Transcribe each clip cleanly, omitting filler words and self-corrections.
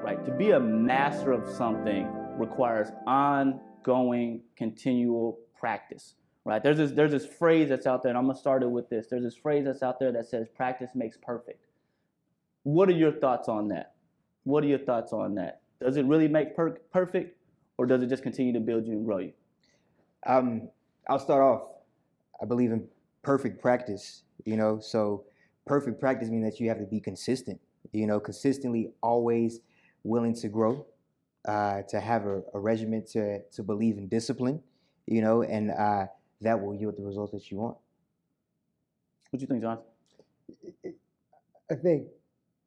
right? To be a master of something requires ongoing, continual practice, right? There's this phrase that's out there, and I'm gonna start it with this. There's this phrase that's out there that says practice makes perfect. What are your thoughts on that? What are your thoughts on that? Does it really make perfect, or does it just continue to build you and grow you? I'll start off. I believe in perfect practice, so perfect practice means that you have to be consistent, consistently always willing to grow, to have a regimen, to believe in discipline, and that will yield the results that you want. What do you think, John? I think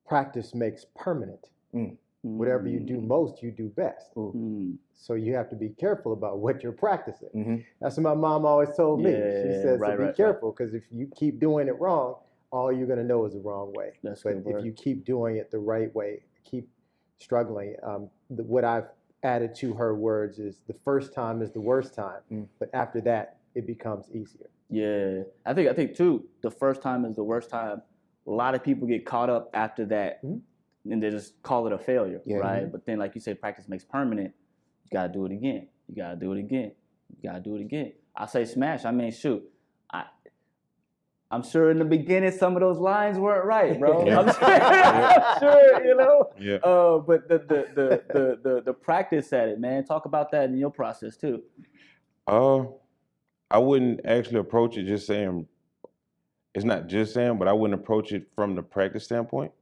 practice makes permanent. Whatever you do most, you do best. So you have to be careful about what you're practicing. That's what my mom always told me. She says be careful, because if you keep doing it wrong, all you're going to know is the wrong way. But if you keep doing it the right way, keep struggling. What I've added to her words is the first time is the worst time, but after that, it becomes easier. Yeah, I think too, the first time is the worst time. A lot of people get caught up after that. And they just call it a failure, right? But then, like you said, practice makes permanent. You got to do it again. You got to do it again. You got to do it again. I say smash. I mean, shoot. I'm sure in the beginning some of those lines weren't right, bro. I'm sure, Yeah. But the practice at it, man. Talk about that in your process too. I wouldn't actually approach it just saying. It's not just saying, but I wouldn't approach it from the practice standpoint.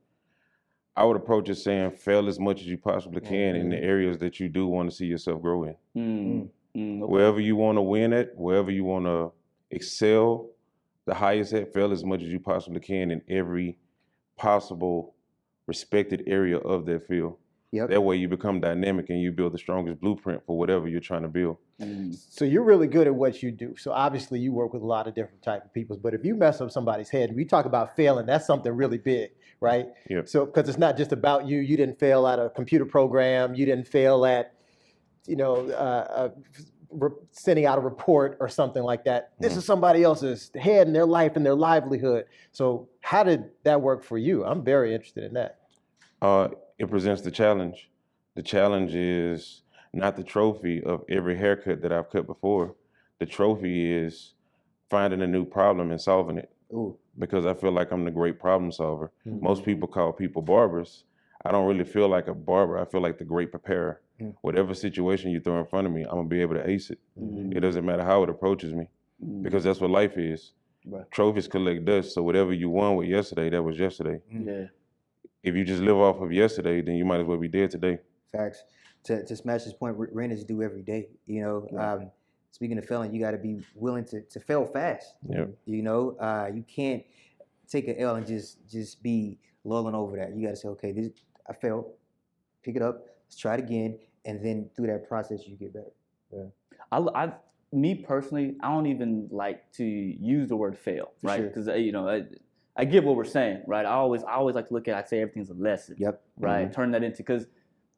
I would approach it saying fail as much as you possibly can in the areas that you do want to see yourself grow in. Okay. Wherever you want to win at, wherever you want to excel the highest at, fail as much as you possibly can in every possible respected area of that field. That way you become dynamic and you build the strongest blueprint for whatever you're trying to build. So you're really good at what you do. So obviously you work with a lot of different type of people, but if you mess up somebody's head, we talk about failing, that's something really big, right? So, because it's not just about you. You didn't fail at a computer program. You didn't fail at, sending out a report or something like that. This is somebody else's head and their life and their livelihood. So how did that work for you? I'm very interested in that. It presents the challenge. The challenge is not the trophy of every haircut that I've cut before. The trophy is finding a new problem and solving it. Because I feel like I'm the great problem solver. Most people call people barbers. I don't really feel like a barber. I feel like the great preparer. Whatever situation you throw in front of me, I'm gonna be able to ace it. It doesn't matter how it approaches me, because that's what life is. Trophies collect dust, so whatever you won with yesterday, that was yesterday. If you just live off of yesterday, then you might as well be dead today. Facts. To smash this point, rent is due every day. Speaking of failing, you got to be willing to fail fast. You can't take an L and just be lulling over that. You got to say, okay, I failed. Pick it up. Let's try it again, and then through that process, you get better. Me personally, I don't even like to use the word fail, right? Because I get what we're saying, right? I always like to look at. I say everything's a lesson, right? Turn that into, because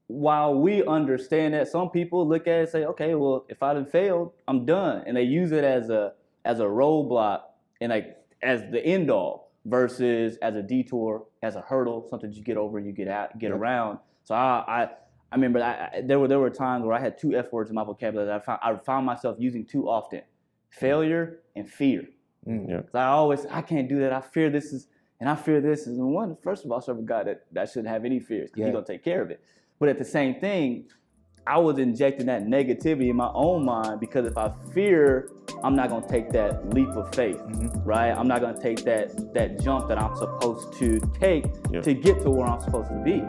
while we understand that, some people look at it and say, okay, well, if I done failed, I'm done, and they use it as a roadblock and like as the end all, versus as a detour, as a hurdle, something you get over, you get around. So I remember there were times where I had 2 F words in my vocabulary that I found myself using too often: failure and fear. Because I can't do that. I fear this is, and I fear this is. And one, first of all, I serve a God that shouldn't have any fears. He's gonna take care of it. But at the same thing, I was injecting that negativity in my own mind, because if I fear, I'm not gonna take that leap of faith, right? I'm not gonna take that jump that I'm supposed to take to get to where I'm supposed to be.